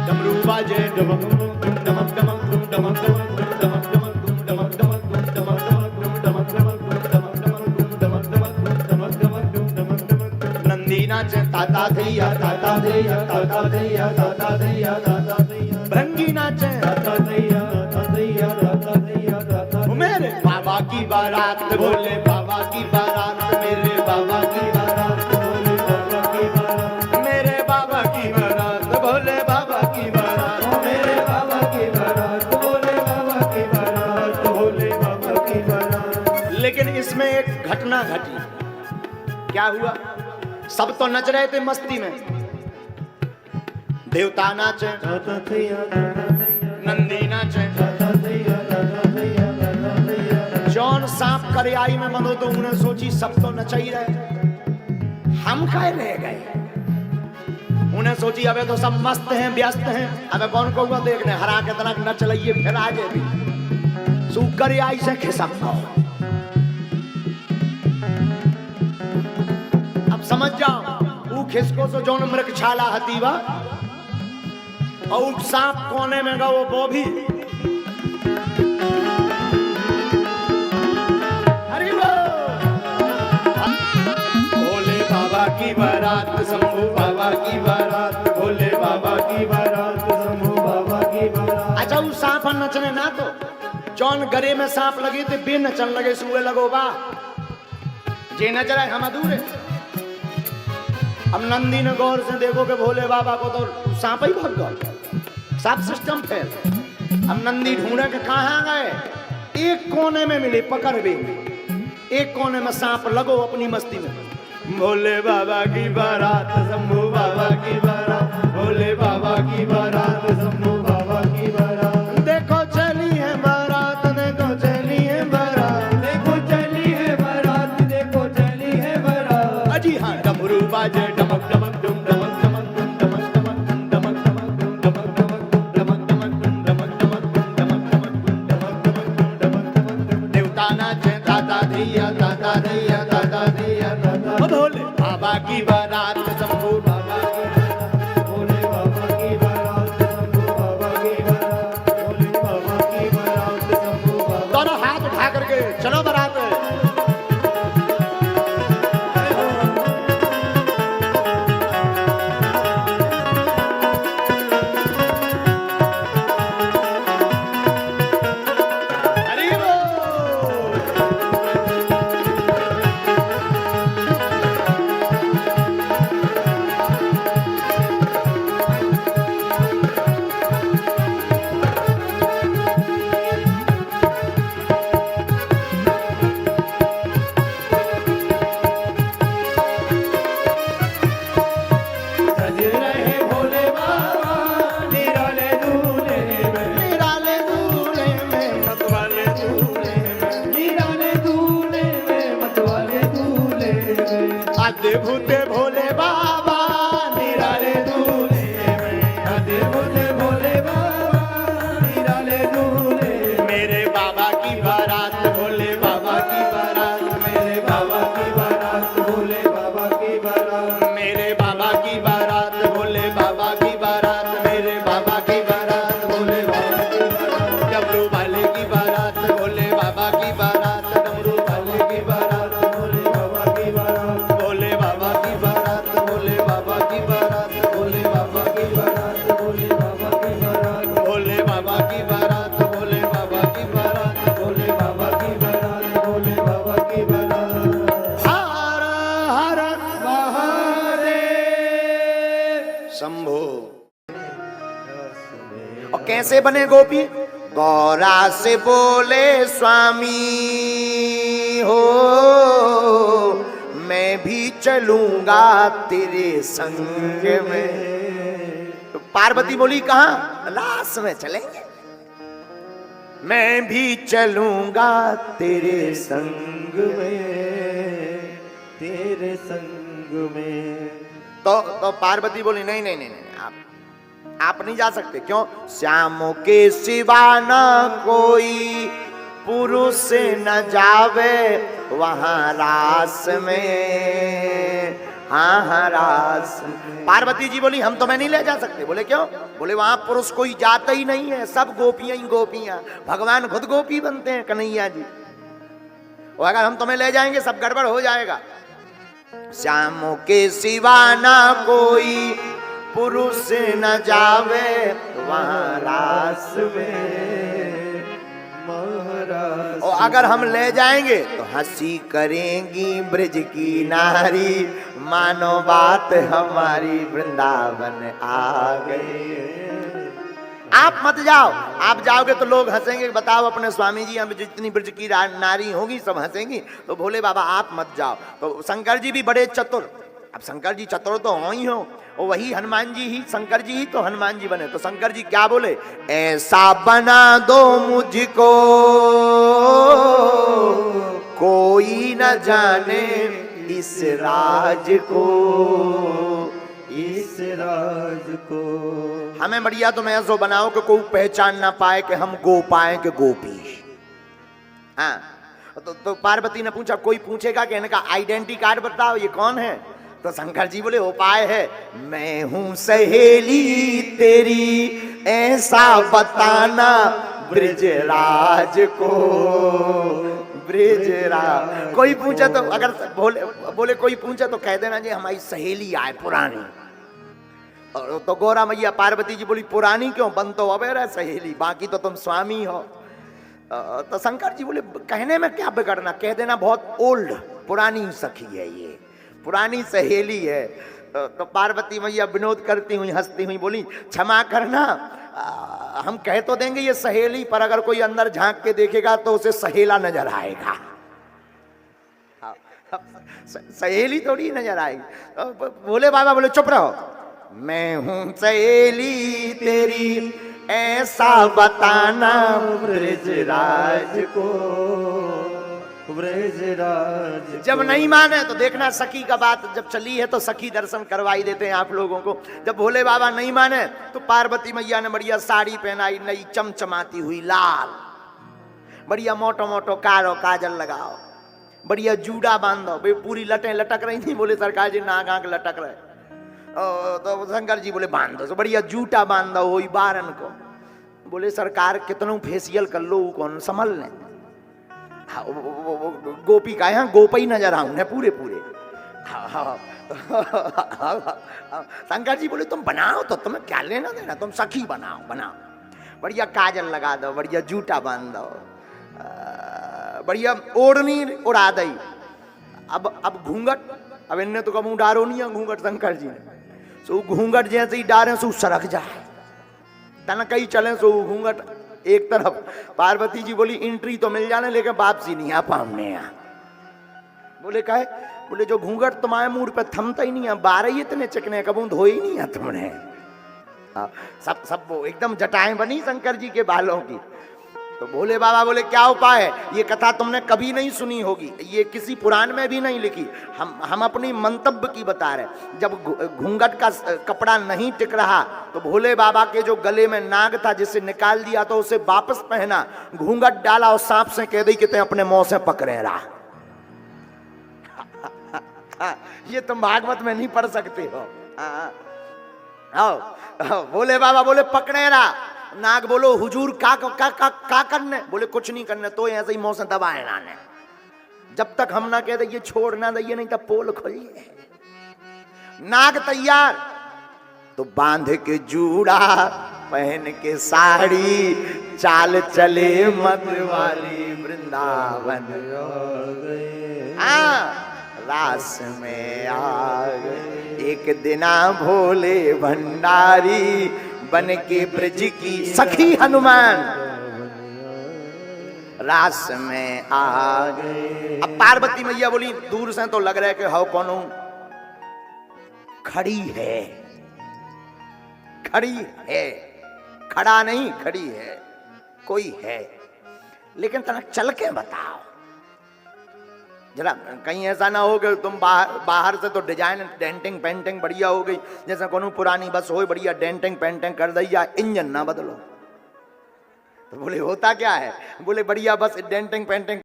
डमरू बाजे नंदी नाचे ताता धैया ताता धैया ताता धैया ताता धैया ताता धैया भृंगी नाचे ताता धैया ताता धैया ताता धैया ताता मेरे बाबा की बारात बोले बाबा की बारात मेरे बाबा की बारात बोले बाबा की बारात मेरे बाबा की बारात बोले बाबा की बारात मेरे बाबा की बारात बोले बाबा की बारात बोले बाबा की बारात। लेकिन इसमें एक घटना घटी। क्या हुआ? सब तो नच रहे थे मस्ती में, देवता नाचे नंदी नाचे जौन सांप करे आई में मनो तो उन्हें सोची सब तो नच ही रहे, हम कह रह गए। उन्हें सोची अबे तो सब मस्त हैं व्यस्त हैं, अबे कौन कहूँगा देखने हरा के तनक नच लइए फिर आज भी सूख करे आई से खिसक पाओ। समझ जाओ ऊ खिसको तो जौन मृग छाला हतीवा और सांप कोने में गो वो भी अरे भोले बाबा की बारात शंभू बाबा की बारात भोले बाबा की बारात शंभू बाबा की बारात। अच्छा ऊ सांप नचने ना तो जौन गरे में सांप लगे थे बे नचन लगे सुए लगो बा जे नच रहे हम अधूरे। अब नंदी ने गौर से देखो कि भोले बाबा को तो सांप ही भाग गया, सब सिस्टम फेल। अब नंदी ढूंढे कि कहाँ गए, एक कोने में मिले पकड़ भी, एक कोने में सांप लगो अपनी मस्ती में। भोले बाबा की बारात शंभू बाबा की बारात भोले बाबा की बारात शंभू बाबा की बारात। देखो चली है बारात देखो चली है बारात देखो चली है बारात देखो चली है बारात। अजी हाँ डमरू बाजे डमक डमक डुम डमक डमक डुम डमक डमक डुम डमक डमक डुम डमक डमक डमक डमक डुम डमक डमक डुम डमक डमक डुम डमक डमक डमक देवता नाचे दादा धैया दादा धैया दादा धैया दादा भोले बाबा की बारात शंभू बाबा की भोले बाबा की बारात शंभू बाबा की बारात भोले बाबा की बारात शंभू बाबा। दोनों हाथ उठा करके चलो बारात। अद्भुत भोले बाबा निराले दूल्हे में अद्भुत भोले बाबा निराले दूल्हे मेरे बाबा की बारात भोले बाबा की बारात मेरे बाबा की बारात भोले बाबा की बारात मेरे बाबा की बारात भोले बाबा की बारात मेरे बाबा की बारात भोले बाबा की बारात डमरू वाले की बारात भोले बाबा की बारात डमरू वाले की बारात भोले बाबा की बारात भोले बाबा की बारात भोले बाबा की बारात भोले बाबा की बारात भोले बाबा की बारात भोले बाबा की बारात भोले बाबा की बारात भोले बाबा की बारात भोले बाबा की बारात। हर हर महादेव शंभो। और कैसे बने गोपी? गौरा से बोले स्वामी हो मैं भी चलूंगा तेरे संग में। तो पार्वती बोली कहाँ? लाश में चलेंगे। मैं भी चलूंगा तेरे संग में तेरे संग में। तो पार्वती बोली नहीं नहीं नहीं, नहीं आप नहीं जा सकते। क्यों? श्याम के सिवा न कोई पुरुष न जावे वहां रास में। हाँ हाँ रास। पार्वती जी बोली हम तुम्हें नहीं ले जा सकते। बोले क्यों? बोले वहां पुरुष कोई जाता ही नहीं है, सब गोपियां ही गोपियां, भगवान खुद गोपी बनते हैं कन्हैया जी, और अगर हम तुम्हें ले जाएंगे सब गड़बड़ हो जाएगा। श्याम के सिवा ना कोई पुरुष न जावे वहां रास में महाराज। और अगर हम ले जाएंगे तो हंसी करेंगी ब्रज की नारी, मानो बात हमारी वृंदावन आ गए। आप मत जाओ, आप जाओगे तो लोग हंसेंगे, बताओ अपने स्वामी जी हम जितनी ब्रज की नारी होगी सब हंसेंगी, तो भोले बाबा आप मत जाओ। तो शंकर जी भी बड़े चतुर, अब शंकर जी चतुर तो हो ही हो, और वही हनुमान जी ही, शंकर जी ही तो हनुमान जी बने। तो शंकर जी क्या बोले? ऐसा बना दो मुझको कोई न जाने इस राज को, इस राज को। हमें बढ़िया तुम ऐसा बनाओ कि कोई पहचान ना पाए कि हम गोपाएं के गोपी। हाँ तो पार्वती ने पूछा, कोई पूछेगा कि इनका आइडेंटिटी कार्ड बताओ ये कौन है? तो शंकर जी बोले उपाय है, मैं हूं सहेली तेरी ऐसा बताना ब्रिजराज को, ब्रिजराज। कोई पूछे तो अगर बोले कोई पूछे तो कह देना जी हमारी सहेली आए पुरानी। और तो गौरा मैया पार्वती जी बोली पुरानी क्यों, बन तो अबेर है सहेली, बाकी तो तुम स्वामी हो। तो शंकर जी बोले कहने में क्या बिगड़ना, कह देना बहुत ओल्ड पुरानी सखी है, ये पुरानी सहेली है। तो पार्वती मैया विनोद करती हुई हंसती हुई बोली क्षमा करना, हम कह तो देंगे ये सहेली, पर अगर कोई अंदर झांक के देखेगा तो उसे सहेला नजर आएगा, सहेली थोड़ी नजर आएगी। बोले बाबा बोले चुप रहो, मैं हूं सहेली तेरी ऐसा बताना ब्रजराज को, ब्रजराज। जब नहीं माने तो देखना सखी का बात जब चली है तो सखी दर्शन करवाई देते हैं आप लोगों को। जब भोले बाबा नहीं माने तो पार्वती मैया ने बढ़िया साड़ी पहनाई, नई चमचमाती हुई लाल, बढ़िया मोटो मोटो कारो काजल लगाओ, बढ़िया जूड़ा बांधो, भाई पूरी लटें लटक रही थी। बोले सरकार जी नाक आंख लटक रहे, तो शंकर जी बोले बांध दो, तो बढ़िया जूटा बांध दो वही बारन को। बोले सरकार कितनों फेसियल कर लो कौन संभल ले, गोपी का यहाँ गोपी नजर आऊं पूरे पूरे। शंकर जी बोले तुम बनाओ तो तुम्हें क्या लेना देना, तुम सखी बनाओ बनाओ, बढ़िया काजल लगा दो, बढ़िया जूटा बांध दो, बढ़िया ओढ़नी उड़ा दई। अब घूंघट, अब इनने तो कब डारो नहीं है घूंघट शंकर जी ने, सो घूंघट जैसे ही डारे सो सरक जाए, तन कहीं चले सो घूंघट एक तरफ। पार्वती जी बोली एंट्री तो मिल जाने लेकिन वापसी नहीं आ पाने यहाँ। बोले काहे? बोले जो घूंघट तुम्हारे मुंह पे थमता ही नहीं है, बारह ही इतने चिकने कबूं धोए ही नहीं है तुमने। सब वो एकदम जटाएं बनी शंकर जी के बालों की। तो भोले बाबा बोले क्या उपाय है? ये कथा तुमने कभी नहीं सुनी होगी, ये किसी पुराण में भी नहीं लिखी, हम अपनी मंतव्य की बता रहे। जब घूंघट का कपड़ा नहीं टिक रहा तो भोले बाबा के जो गले में नाग था जिसे निकाल दिया तो उसे वापस पहना, घूंघट डाला और सांप से कह दी कि ते अपने मुंह से पकड़े रहा। ये तुम भागवत में नहीं पढ़ सकते हो। भोले बाबा बोले पकड़े रहा, नाग बोलो हुजूर का करने? बोले कुछ नहीं करने, तो ऐसे ही मुंह से दबाए नाने, जब तक हम ना कह दे ये छोड़ ना दइए नहीं तब पोल खोलिए। नाग तैयार, तो बांध के जूड़ा पहन के साड़ी चाल चले मत वाली वृंदावन रास में आ गए। एक दिना भोले भंडारी बन के ब्रज की सखी हनुमान रास में आ गए। अब पार्वती मैया बोली दूर से तो लग रहा है कि हाउ कौन खड़ी है, खड़ी है, खड़ा नहीं खड़ी है, कोई है, लेकिन तनक चल के बताओ जरा, कहीं ऐसा ना हो कि तुम बाहर से तो डिजाइन डेंटिंग पेंटिंग बढ़िया हो गई, जैसे कोनो पुरानी बस हो बढ़िया डेंटिंग पेंटिंग कर दी या इंजन ना बदलो। तो बोले होता क्या है? बोले बढ़िया बस डेंटिंग पेंटिंग